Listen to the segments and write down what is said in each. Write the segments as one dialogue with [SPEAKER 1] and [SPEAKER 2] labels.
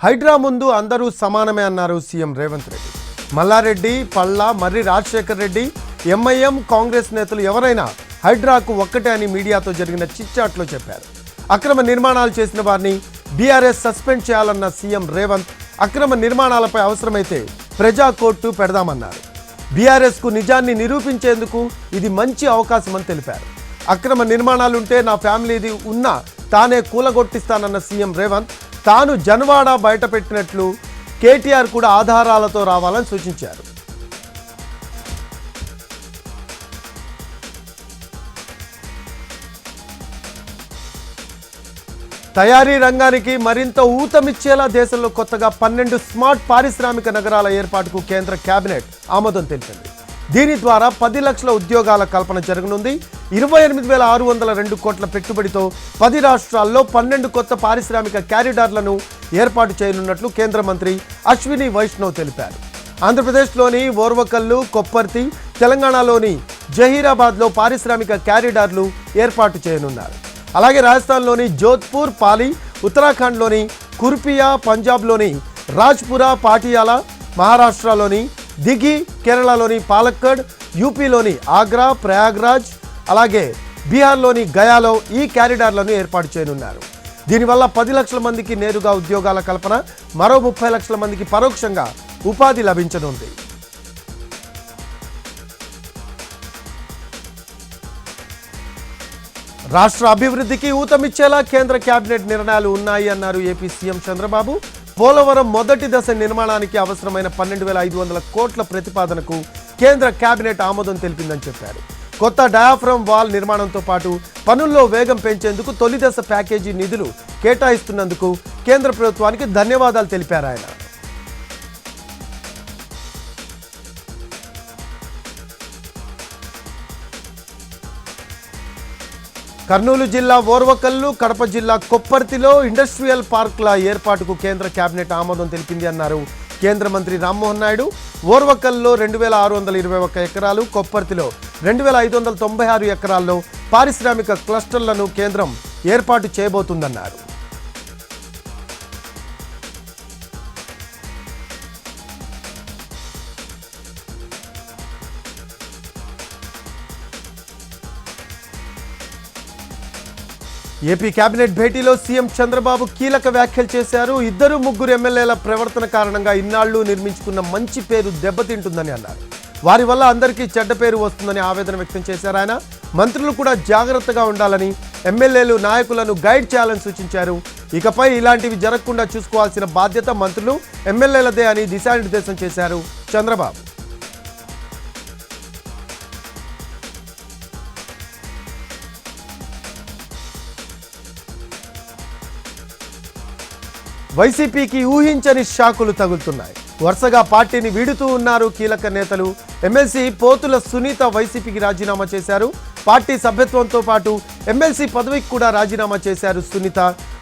[SPEAKER 1] హైడ్రా ముందు అందరూ సమానమే అన్నారు సీఎం రేవంత్ రెడ్డి. మల్లారెడ్డి, పల్లా, మర్రి రాజశేఖర్ రెడ్డి, ఎంఐఎం, కాంగ్రెస్ నేతలు ఎవరైనా హైడ్రాకు ఒక్కటే అని మీడియాతో జరిగిన చిట్చాట్లో చెప్పారు. అక్రమ నిర్మాణాలు చేసిన వారిని బీఆర్ఎస్ సస్పెండ్ చేయాలన్న సీఎం రేవంత్ అక్రమ నిర్మాణాలపై అవసరమైతే ప్రజా కోర్టు పెడదామన్నారు. బీఆర్ఎస్కు నిజాన్ని నిరూపించేందుకు ఇది మంచి అవకాశమని తెలిపారు. అక్రమ నిర్మాణాలుంటే నా ఫ్యామిలీది ఉన్నా తానే కూలగొట్టిస్తానన్న సీఎం రేవంత్ తాను జన్వాడ బయటపెట్టినట్లు కేటీఆర్ కూడా ఆధారాలతో రావాలని సూచించారు. తయారీ రంగానికి మరింత ఊతమిచ్చేలా దేశంలో కొత్తగా 12 స్మార్ట్ పారిశ్రామిక నగరాల ఏర్పాటుకు కేంద్ర కేబినెట్ ఆమోదం తెలిపింది. దీని ద్వారా 10 లక్షల ఉద్యోగాల కల్పన జరగనుంది. 28,602 కోట్ల పెట్టుబడితో 10 రాష్ట్రాల్లో 12 కొత్త పారిశ్రామిక క్యారిడార్లను ఏర్పాటు చేయనున్నట్లు కేంద్ర మంత్రి అశ్విని వైష్ణవ్ తెలిపారు. ఆంధ్రప్రదేశ్లోని ఓర్వకల్లు, కొప్పర్తి, తెలంగాణలోని జహీరాబాద్లో పారిశ్రామిక క్యారిడార్లు ఏర్పాటు చేయనున్నారు. అలాగే రాజస్థాన్లోని జోధ్పూర్, పాలి, ఉత్తరాఖండ్లోని కుర్పియా, పంజాబ్లోని రాజ్పురా, పాటియాలా, మహారాష్ట్రలోని దిఘి, కేరళలోని పాలక్కడ్, యూపీలోని ఆగ్రా, ప్రయాగ్రాజ్, అలాగే బీహార్లోని గయాలో ఈ క్యారిడార్లను ఏర్పాటు చేయనున్నారు. దీనివల్ల 10 లక్షల మందికి నేరుగా ఉద్యోగాల కల్పన, మరో 30 లక్షల మందికి పరోక్షంగా ఉపాధి లభించనుంది. రాష్ట్ర అభివృద్ధికి ఊతమిచ్చేలా కేంద్ర కేబినెట్ నిర్ణయాలు ఉన్నాయి అన్నారు ఏపీ సీఎం చంద్రబాబు. పోలవరం మొదటి దశ నిర్మాణానికి అవసరమైన 12,500 కోట్ల ప్రతిపాదనకు కేంద్ర కేబినెట్ ఆమోదం తెలిపిందని చెప్పారు. కొత్త డయాఫ్రమ్ వాల్ నిర్మాణంతో పాటు పనుల్లో వేగం పెంచేందుకు తొలి దశ ప్యాకేజీ నిధులు కేటాయిస్తున్నందుకు కేంద్ర ప్రభుత్వానికి ధన్యవాదాలు తెలిపారు ఆయన. కర్నూలు జిల్లా ఓర్వకల్లు, కడప జిల్లా కొప్పర్తిలో ఇండస్ట్రియల్ పార్కుల ఏర్పాటుకు కేంద్ర కేబినెట్ ఆమోదం తెలిపింది అన్నారు కేంద్ర మంత్రి రామ్మోహన్ నాయుడు. ఓర్వకల్లో 2,621 ఎకరాలు, కొప్పర్తిలో 2,596 ఎకరాల్లో పారిశ్రామిక క్లస్టర్లను కేంద్రం ఏర్పాటు చేయబోతుందన్నారు. ఏపీ కేబినెట్ భేటీలో సీఎం చంద్రబాబు కీలక వ్యాఖ్యలు చేశారు. 2-3 ఎమ్మెల్యేల ప్రవర్తన కారణంగా ఇన్నాళ్లు నిర్మించుకున్న మంచి పేరు దెబ్బతింటుందని అన్నారు. వారి వల్ల అందరికీ చెడ్డ పేరు వస్తుందని ఆవేదన వ్యక్తం చేశారు ఆయన. మంత్రులు కూడా జాగ్రత్తగా ఉండాలని, ఎమ్మెల్యేలు నాయకులను గైడ్ చేయాలని సూచించారు. ఇకపై ఇలాంటివి జరగకుండా చూసుకోవాల్సిన బాధ్యత మంత్రులు, ఎమ్మెల్యేలదే అని దిశానిర్దేశం చేశారు చంద్రబాబు. వైసీపీకి ఊహించని షాకులు తగులుతున్నాయి. వరుసగా పార్టీని వీడుతూ ఉన్నారు కీలక నేతలు. ఎమ్మెల్సీ పోతుల సునీత వైసీపీకి రాజీనామా చేశారు. పార్టీ సభ్యత్వంతో పాటు ఎమ్మెల్సీ పదవికి కూడా రాజీనామా చేశారు సునీత.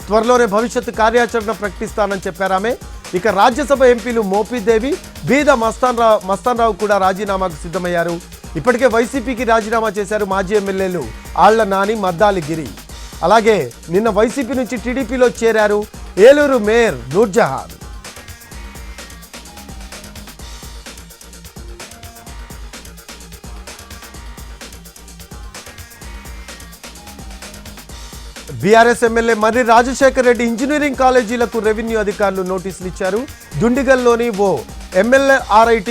[SPEAKER 1] త్వరలోనే భవిష్యత్తు కార్యాచరణ ప్రకటిస్తానని చెప్పారామె. ఇక రాజ్యసభ ఎంపీలు మోపిదేవి, బీద మస్తాన్రావు కూడా రాజీనామాకు సిద్ధమయ్యారు. ఇప్పటికే వైసీపీకి రాజీనామా చేశారు మాజీ ఎమ్మెల్యేలు ఆళ్ల నాని, మద్దాలి గిరి. అలాగే నిన్న వైసీపీ నుంచి టీడీపీలో చేరారు Eluru mayor Noorjahan. BRS MLA Marri Rajasekhar Reddy engineering కాలేజీలకు రెవెన్యూ అధికారులు నోటీసులు ఇచ్చారు. దుండిగల్లోని ఓ MLRIT,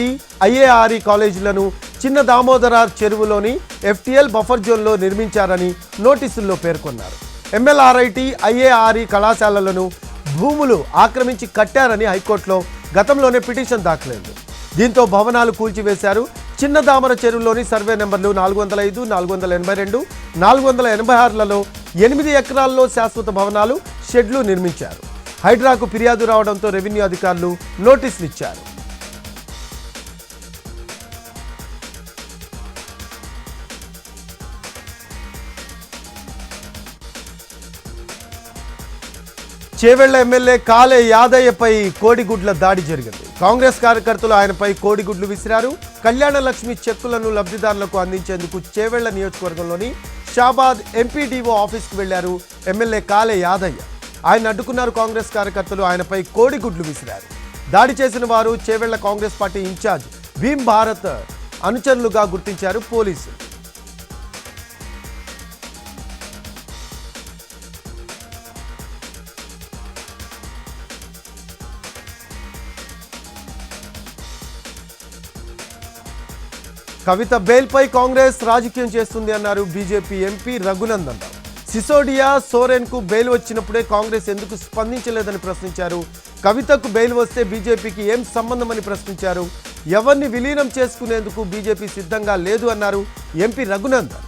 [SPEAKER 1] IARE కాలేజీలను చిన్న దామోదర చెరువులోని FTL బఫర్ జోన్లో నిర్మించారని నోటీసుల్లో పేర్కొన్నారు. MLRIT, IARE కళాశాలలను భూములు ఆక్రమించి కట్టారని హైకోర్టులో గతంలోనే పిటిషన్ దాఖలైంది. దీంతో భవనాలు కూల్చివేశారు. చిన్న దామర చెరువులోని సర్వే నెంబర్లు 405, 482, 486లలో 8 ఎకరాల్లో శాశ్వత భవనాలు, షెడ్లు నిర్మించారు. హైడ్రాకు ఫిర్యాదు రావడంతో రెవెన్యూ అధికారులు నోటీసులు ఇచ్చారు. చేవెళ్ల ఎమ్మెల్యే కాలే యాదయ్యపై కోడిగుడ్ల దాడి జరిగింది. కాంగ్రెస్ కార్యకర్తలు ఆయనపై కోడిగుడ్లు విసిరారు. కళ్యాణ లక్ష్మి చెక్కులను లబ్ధిదారులకు అందించేందుకు చేవెళ్ల నియోజకవర్గంలోని షాబాద్ ఎంపీడీఓ ఆఫీస్కు వెళ్లారు ఎమ్మెల్యే కాలే యాదయ్య. ఆయన అడ్డుకున్నారు కాంగ్రెస్ కార్యకర్తలు. ఆయనపై కోడిగుడ్లు విసిరారు. దాడి చేసిన వారు చేవెళ్ల కాంగ్రెస్ పార్టీ ఇన్ఛార్జ్ భీమ్ భారత్ అనుచరులుగా గుర్తించారు పోలీసులు. కవిత బెయిల్పై కాంగ్రెస్ రాజకీయం చేస్తుంది అన్నారు BJP MP Raghunandan Rao. Sisodia, సోరెన్కు bail వచ్చినప్పుడే కాంగ్రెస్ ఎందుకు స్పందించలేదని ప్రశ్నించారు. కవితకు బెయిల్ వస్తే బీజేపీకి ఏం సంబంధమని ప్రశ్నించారు. ఎవరిని విలీనం చేసుకునేందుకు బీజేపీ సిద్ధంగా లేదు అన్నారు MP Raghunandan.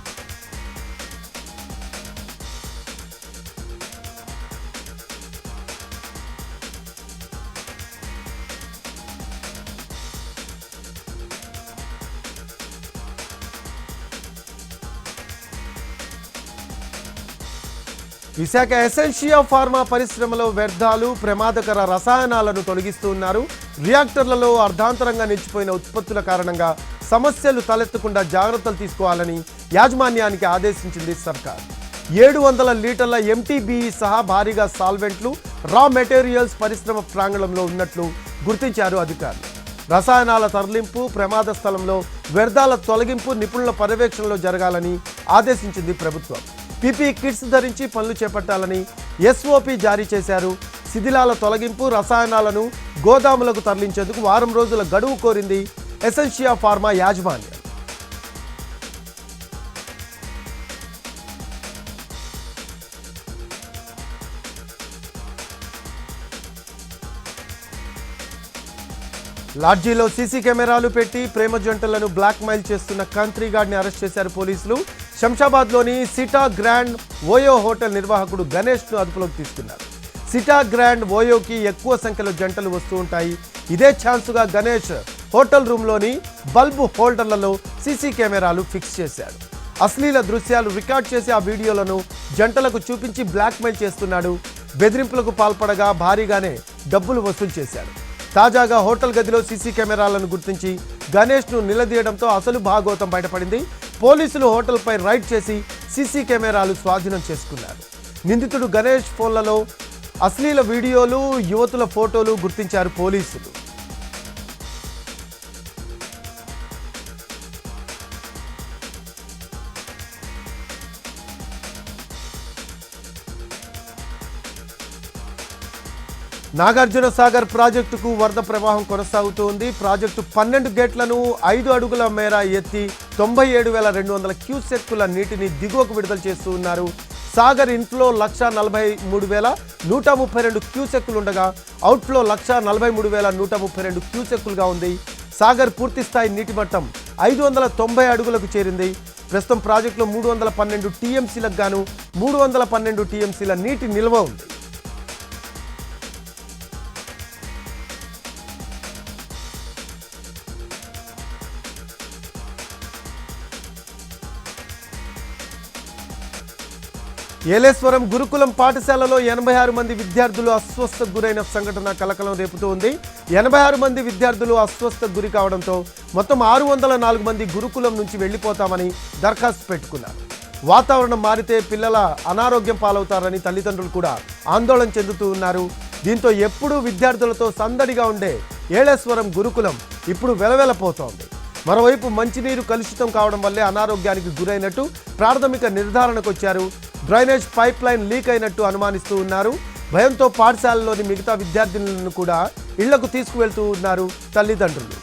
[SPEAKER 1] Visakha Essentia pharma పరిశ్రమలో వ్యర్థాలు, ప్రమాదకర రసాయనాలను తొలగిస్తూ ఉన్నారు. రియాక్టర్లలో అర్ధాంతరంగా నిలిచిపోయిన ఉత్పత్తుల కారణంగా సమస్యలు తలెత్తకుండా జాగ్రత్తలు తీసుకోవాలని యాజమాన్యానికి ఆదేశించింది సర్కార్. 700 లీటర్ల ఎంటీబీఈ సహా భారీగా సాల్వెంట్లు, రా మెటీరియల్స్ పరిశ్రమ ప్రాంగణంలో ఉన్నట్లు గుర్తించారు అధికారులు. రసాయనాల తరలింపు, ప్రమాద స్థలంలో వ్యర్థాల తొలగింపు నిపుణుల పర్యవేక్షణలో జరగాలని ఆదేశించింది ప్రభుత్వం. పీపీ కిట్స్ ధరించి పనులు చేపట్టాలని ఎస్ఓపి జారీ చేశారు. శిథిలాల తొలగింపు, రసాయనాలను గోదాములకు తరలించేందుకు వారం రోజుల గడువు కోరింది ఎసెన్షియా ఫార్మా యాజమాన్యం. లాడ్జీలో సీసీ కెమెరాలు పెట్టి ప్రేమ జంటలను బ్లాక్మెయిల్ చేస్తున్న కంట్రీ గార్డ్ని అరెస్ట్ చేశారు పోలీసులు. శంషాబాద్లోని సిటా గ్రాండ్ ఓయో హోటల్ నిర్వాహకుడు గణేష్ను అదుపులోకి తీసుకున్నారు. సిటా గ్రాండ్ ఓయోకి ఎక్కువ సంఖ్యలో జంటలు వస్తూ ఉంటాయి. ఇదే ఛాన్సుగా గణేష్ హోటల్ రూమ్లోని బల్బ్ హోల్డర్లలో సీసీ కెమెరాలు ఫిక్స్ చేశాడు. అశ్లీల దృశ్యాలు రికార్డ్ చేసి ఆ వీడియోలను జంటలకు చూపించి బ్లాక్మెయిల్ చేస్తున్నాడు. బెదిరింపులకు పాల్పడగా భారీగానే డబ్బులు వసూలు చేశాడు. తాజాగా హోటల్ గదిలో సీసీ కెమెరాలను గుర్తించి గణేష్ను నిలదీయడంతో అసలు భాగోతం బయటపడింది. పోలీసులు హోటల్పై రైడ్ చేసి సీసీ కెమెరాలు స్వాధీనం చేసుకున్నారు. నిందితుడు గణేష్ ఫోన్లలో అశ్లీల వీడియోలు, యువతుల ఫోటోలు గుర్తించారు పోలీసులు. నాగార్జున సాగర్ ప్రాజెక్టుకు వరద ప్రవాహం కొనసాగుతోంది. ప్రాజెక్టు 12 గేట్లను 5 అడుగుల మేర ఎత్తి 97,200 క్యూసెక్కుల నీటిని దిగువకు విడుదల చేస్తూ ఉన్నారు. సాగర్ ఇన్ఫ్లో 1,43,132 క్యూసెక్కులుండగా అవుట్ఫ్లో 1,43,132 క్యూసెక్కులుగా ఉంది. సాగర్ పూర్తిస్థాయి నీటి మట్టం 590 అడుగులకు చేరింది. ప్రస్తుతం ప్రాజెక్టులో 312 టీఎంసీలకు గాను 312 టీఎంసీల నీటి నిల్వ ఉంది. ఏలేశ్వరం గురుకులం పాఠశాలలో 86 మంది విద్యార్థులు అస్వస్థకు గురైన సంఘటన కలకలం రేపుతోంది. 86 మంది విద్యార్థులు అస్వస్థకు గురి కావడంతో మొత్తం 604 మంది గురుకులం నుంచి వెళ్లిపోతామని దరఖాస్తు పెట్టుకున్నారు. వాతావరణం మారితే పిల్లల అనారోగ్యం పాలవుతారని తల్లిదండ్రులు కూడా ఆందోళన చెందుతూ ఉన్నారు. దీంతో ఎప్పుడూ విద్యార్థులతో సందడిగా ఉండే ఏలేశ్వరం గురుకులం ఇప్పుడు వెలవెలపోతోంది. మరోవైపు మంచినీరు కలుషితం కావడం వల్లే అనారోగ్యానికి గురైనట్టు ప్రాథమిక నిర్ధారణకు వచ్చారు. డ్రైనేజ్ పైప్ లైన్ లీక్ అయినట్టు అనుమానిస్తూ ఉన్నారు. భయంతో పాఠశాలలోని మిగతా విద్యార్థినులను కూడా ఇళ్లకు తీసుకువెళ్తూ ఉన్నారు తల్లిదండ్రులు.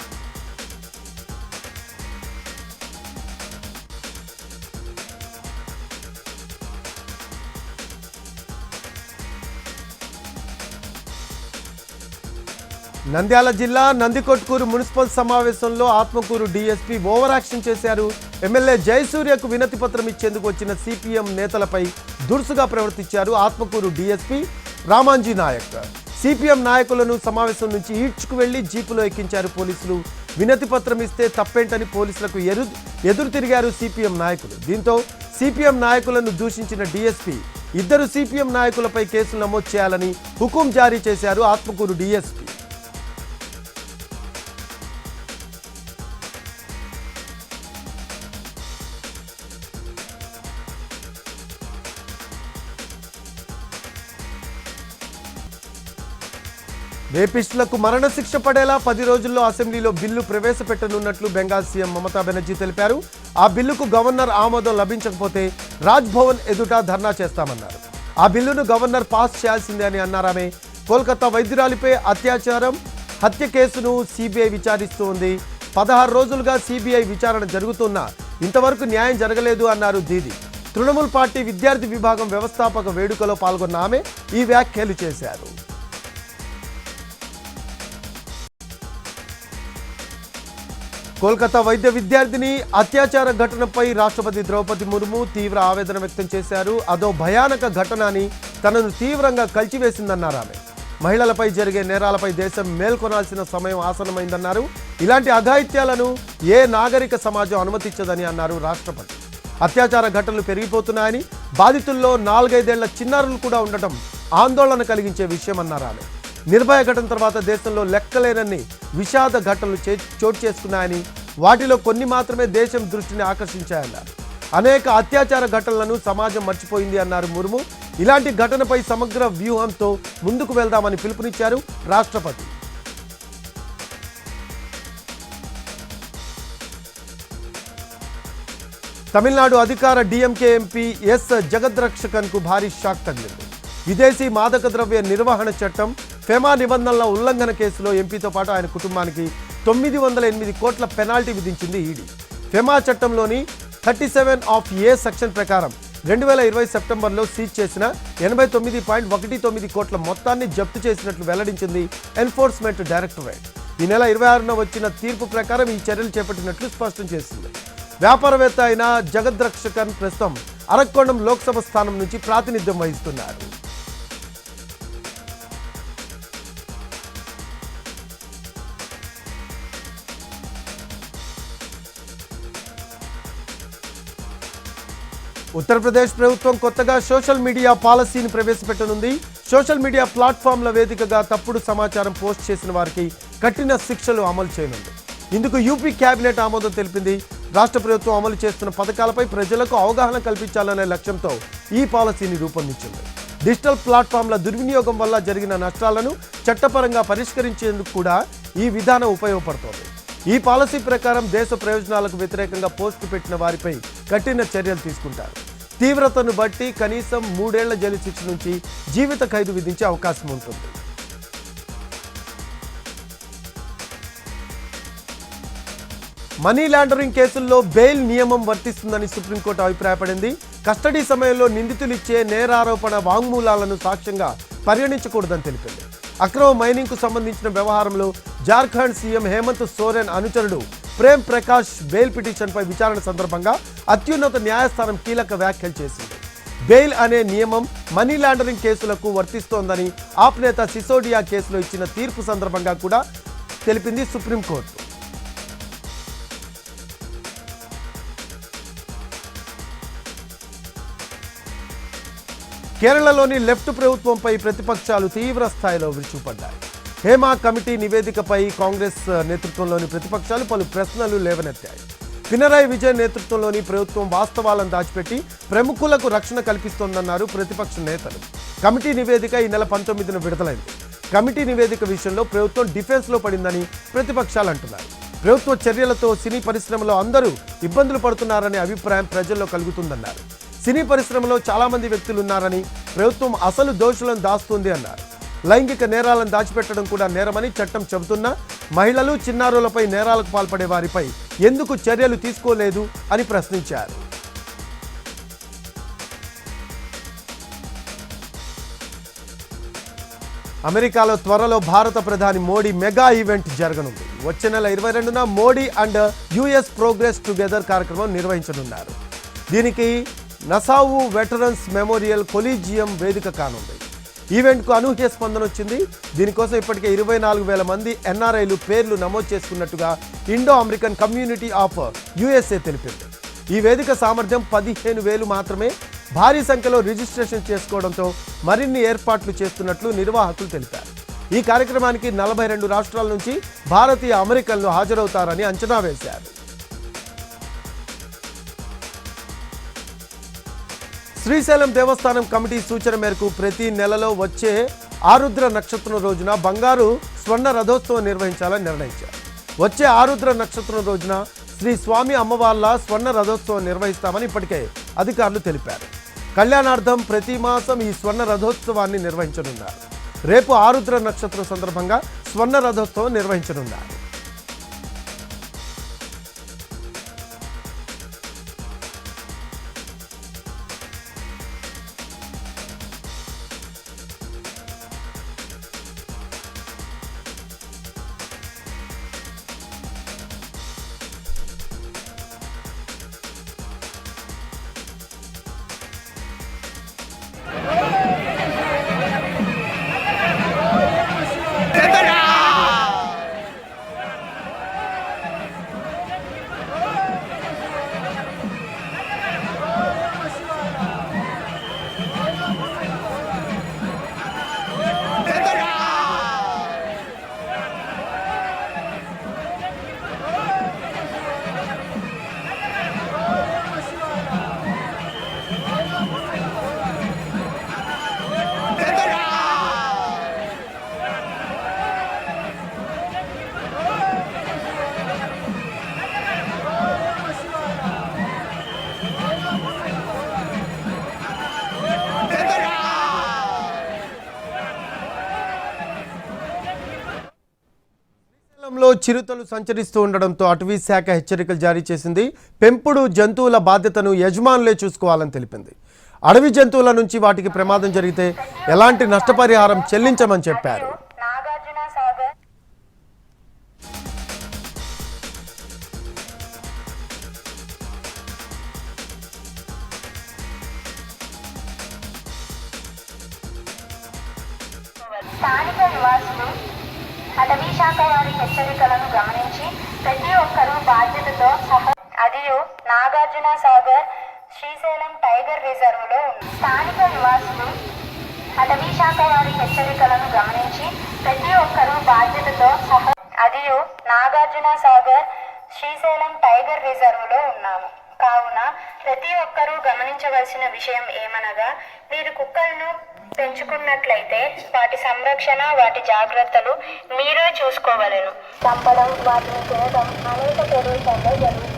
[SPEAKER 1] నంద్యాల జిల్లా నందికొట్కూరు మున్సిపల్ సమావేశంలో ఆత్మకూరు డీఎస్పీ ఓవర్ యాక్షన్ చేశారు. ఎమ్మెల్యే జయసూర్యకు వినతి పత్రం ఇచ్చేందుకు వచ్చిన సిపిఎం నేతలపై దురుసుగా ప్రవర్తించారు ఆత్మకూరు డీఎస్పీ రామాంజీ నాయక్. సిపిఎం నాయకులను సమావేశం నుంచి ఈడ్చుకు వెళ్లి జీపులో ఎక్కించారు పోలీసులు. వినతి పత్రం ఇస్తే తప్పేంటని పోలీసులకు ఎదురు తిరిగారు సిపిఎం నాయకులు. దీంతో సిపిఎం నాయకులను దూషించిన డీఎస్పీ 2 సిపిఎం నాయకులపై కేసులు నమోదు చేయాలని హుకుం జారీ చేశారు ఆత్మకూరు డీఎస్పీ. రేపిస్టులకు మరణశిక్ష పడేలా 10 రోజుల్లో అసెంబ్లీలో బిల్లు ప్రవేశపెట్టనున్నట్లు బెంగాల్ సీఎం మమతా బెనర్జీ తెలిపారు. ఆ బిల్లుకు గవర్నర్ ఆమోదం లభించకపోతే రాజ్ భవన్ ఎదుట ధర్నా చేస్తామన్నారు. ఆ బిల్లును గవర్నర్ పాస్ చేయాల్సిందే అని అన్నారామె. కోల్కతా వైద్యురాలిపై అత్యాచారం హత్య కేసును సిబిఐ విచారిస్తూ ఉంది. 16 రోజులుగా సిబిఐ విచారణ జరుగుతున్నా ఇంతవరకు న్యాయం జరగలేదు అన్నారు దీది. తృణమూల్ పార్టీ విద్యార్థి విభాగం వ్యవస్థాపక వేడుకలో పాల్గొన్న ఆమె ఈ వ్యాఖ్యలు చేశారు. కోల్కతా వైద్య విద్యార్థిని అత్యాచార ఘటనపై రాష్ట్రపతి ద్రౌపది ముర్ము తీవ్ర ఆవేదన వ్యక్తం చేశారు. అదో భయానక ఘటన అని తనను తీవ్రంగా కలిచివేసిందన్నారు ఆమె. మహిళలపై జరిగే నేరాలపై దేశం మేల్కొనాల్సిన సమయం ఆసన్నమైందన్నారు. ఇలాంటి అఘాయిత్యాలను ఏ నాగరిక సమాజం అనుమతించదని అన్నారు రాష్ట్రపతి. అత్యాచార ఘటనలు పెరిగిపోతున్నాయని, బాధితుల్లో 4-5 ఏళ్ల చిన్నారులు కూడా ఉండటం ఆందోళన కలిగించే విషయం అన్నారు ఆమె. నిర్భయ ఘటన తర్వాత దేశంలో లెక్కలేనన్ని విషాద ఘటనలు చోటు చేసుకున్నాయని, వాటిలో కొన్ని మాత్రమే దేశం దృష్టిని ఆకర్షించాయన్నారు. అనేక అత్యాచార ఘటనలను సమాజం మర్చిపోయింది అన్నారు ముర్ము. ఇలాంటి ఘటనపై సమగ్ర వ్యూహంతో ముందుకు వెళ్దామని పిలుపునిచ్చారు రాష్ట్రపతి. తమిళనాడు అధికార డిఎంకే ఎంపీ ఎస్ జగద్రక్షకన్కు భారీ షాక్ తగిలింది. విదేశీ మాదక ద్రవ్య నిర్వహణ చట్టం ఫెమా నిబంధనల ఉల్లంఘన కేసులో ఎంపీతో పాటు ఆయన కుటుంబానికి 908 కోట్ల పెనాల్టీ విధించింది ఈడీ. ఫెమా చట్టంలోని 37(a) సెక్షన్ ప్రకారం 2020 సెప్టెంబర్లో సీజ్ చేసిన 89.19 కోట్ల మొత్తాన్ని జప్తు చేసినట్లు వెల్లడించింది ఎన్ఫోర్స్మెంట్ డైరెక్టరేట్. ఈ నెల 26న వచ్చిన తీర్పు ప్రకారం ఈ చర్యలు చేపట్టినట్లు స్పష్టం చేసింది. వ్యాపారవేత్త అయిన జగద్రక్షకన్ ప్రస్తుతం అరక్కొండం లోక్సభ స్థానం నుంచి ప్రాతినిధ్యం వహిస్తున్నారు. ఉత్తరప్రదేశ్ ప్రభుత్వం కొత్తగా సోషల్ మీడియా పాలసీని ప్రవేశపెట్టనుంది. సోషల్ మీడియా ప్లాట్ఫామ్ల వేదికగా తప్పుడు సమాచారం పోస్ట్ చేసిన వారికి కఠిన శిక్షలు అమలు చేయనుంది. ఇందుకు యూపీ కేబినెట్ ఆమోదం తెలిపింది. రాష్ట్ర ప్రభుత్వం అమలు చేస్తున్న పథకాలపై ప్రజలకు అవగాహన కల్పించాలనే లక్ష్యంతో ఈ పాలసీని రూపొందించింది. డిజిటల్ ప్లాట్ఫామ్ల దుర్వినియోగం వల్ల జరిగిన నష్టాలను చట్టపరంగా పరిష్కరించేందుకు కూడా ఈ విధానం ఉపయోగపడుతోంది. ఈ పాలసీ ప్రకారం దేశ ప్రయోజనాలకు వ్యతిరేకంగా పోస్టు పెట్టిన వారిపై కఠిన చర్యలు తీసుకుంటారు. తీవ్రతను బట్టి కనీసం 3 ఏళ్ల జైలు శిక్ష నుంచి జీవిత ఖైదు విధించే అవకాశం ఉంటుంది. మనీ లాండరింగ్ కేసుల్లో బెయిల్ నియమం వర్తిస్తుందని సుప్రీంకోర్టు అభిప్రాయపడింది. కస్టడీ సమయంలో నిందితులు ఇచ్చే నేరారోపణ వాంగ్మూలాలను సాక్ష్యంగా పరిగణించకూడదని తెలిపింది. అక్రమ మైనింగ్కు సంబంధించిన వ్యవహారంలో జార్ఖండ్ సీఎం హేమంత్ సోరెన్ అనుచరుడు ప్రేమ్ ప్రకాష్ బెయిల్ పిటిషన్పై విచారణ సందర్భంగా అత్యున్నత న్యాయస్థానం కీలక వ్యాఖ్యలు చేసింది. బెయిల్ అనే నియమం మనీ లాండరింగ్ కేసులకు వర్తిస్తోందని ఆప్ నేత సిసోడియా కేసులో ఇచ్చిన తీర్పు సందర్భంగా కూడా తెలిపింది సుప్రీంకోర్టు. కేరళలోని లెఫ్ట్ ప్రభుత్వంపై ప్రతిపక్షాలు తీవ్ర స్థాయిలో విరుచుకుపడ్డాయి. హేమా కమిటీ నివేదికపై కాంగ్రెస్ నేతృత్వంలోని ప్రతిపక్షాలు పలు ప్రశ్నలు లేవనెత్తాయి. పినరాయి విజయన్ నేతృత్వంలోని ప్రభుత్వం వాస్తవాలను దాచిపెట్టి ప్రముఖులకు రక్షణ కల్పిస్తోందన్నారు ప్రతిపక్ష నేతలు. కమిటీ నివేదిక ఈ నెల 19న విడుదలైంది. కమిటీ నివేదిక విషయంలో ప్రభుత్వం డిఫెన్స్లో పడిందని ప్రతిపక్షాలు అంటున్నారు. ప్రభుత్వ చర్యలతో సినీ పరిశ్రమలో అందరూ ఇబ్బందులు పడుతున్నారనే అభిప్రాయం ప్రజల్లో కలుగుతుందన్నారు. సినీ పరిశ్రమలో చాలామంది వ్యక్తులు ఉన్నారని, ప్రభుత్వం అసలు దోషులను దాస్తుంది అన్నారు. లైంగిక నేరాలను దాచిపెట్టడం కూడా నేరమని చట్టం చెబుతున్నా మహిళలు, చిన్నారులపై నేరాలకు పాల్పడే వారిపై ఎందుకు చర్యలు తీసుకోలేదు అని ప్రశ్నించారు. అమెరికాలో త్వరలో భారత ప్రధాని మోడీ మెగా ఈవెంట్ జరగనుంది. వచ్చే నెల 22న Modi and US progress together కార్యక్రమం నిర్వహించనున్నారు. దీనికి నసావు వెటరన్స్ మెమోరియల్ కొలీజియం వేదిక కానుంది. ఈవెంట్కు అనూహ్య స్పందన వచ్చింది. దీనికోసం ఇప్పటికే 24,000 మంది ఎన్ఆర్ఐలు పేర్లు నమోదు చేసుకున్నట్టుగా Indo American community of USA తెలిపింది. ఈ వేదిక సామర్థ్యం 15,000 మాత్రమే. భారీ సంఖ్యలో రిజిస్ట్రేషన్ చేసుకోవడంతో మరిన్ని ఏర్పాట్లు చేస్తున్నట్లు నిర్వాహకులు తెలిపారు. ఈ కార్యక్రమానికి 42 రాష్ట్రాల నుంచి భారతీయ అమెరికన్లు హాజరవుతారని అంచనా వేశారు. శ్రీశైలం దేవస్థానం కమిటీ సూచన మేరకు ప్రతి నెలలో వచ్చే ఆరుద్ర నక్షత్రం రోజున బంగారు స్వర్ణ రథోత్సవం నిర్వహించాలని నిర్ణయించారు. వచ్చే ఆరుద్ర నక్షత్రం రోజున శ్రీ స్వామి అమ్మవార్ల స్వర్ణ రథోత్సవం నిర్వహిస్తామని ఇప్పటికే అధికారులు తెలిపారు. కళ్యాణార్థం ప్రతి మాసం ఈ స్వర్ణ రథోత్సవాన్ని నిర్వహించనున్నారు. రేపు ఆరుద్ర నక్షత్రం సందర్భంగా స్వర్ణ రథోత్సవం నిర్వహించనున్నారు. లో చిరుతలు సంచరిస్తూ ఉండడంతో అటవీ శాఖ హెచ్చరికలు జారీ చేసింది. పెంపుడు జంతువుల బాధ్యతను యజమానులే చూసుకోవాలని తెలిపింది. అడవి జంతువుల నుంచి వాటికి ప్రమాదం జరిగితే ఎలాంటి నష్టపరిహారం చెల్లించమని చెప్పారు.
[SPEAKER 2] స్థానిక నివాసులు అటవీ శాఖ వారి హెచ్చరికలను గమనించి ప్రతి ఒక్కరూ బాధ్యతతో అదియు నాగార్జున సాగర్ శ్రీశైలం టైగర్ రిజర్వ్ లో ఉంది. స్థానిక నివాసులు అటవీ శాఖ వారి హెచ్చరికలను గమనించి ప్రతి ఒక్కరూ బాధ్యతతో అదియు నాగార్జున సాగర్ శ్రీశైలం టైగర్ రిజర్వ్ లో ఉన్నాము. కావున ప్రతి ఒక్కరూ గమనించవలసిన విషయం ఏమనగా, మీరు కుక్కలను పెంచుకున్నట్లయితే వాటి సంరక్షణ, వాటి జాగ్రత్తలు మీరే చూసుకోవలెను. చంపడం, వాటిని తినడం అనేక ప్రదేశాల్లో జరుగుతుంది.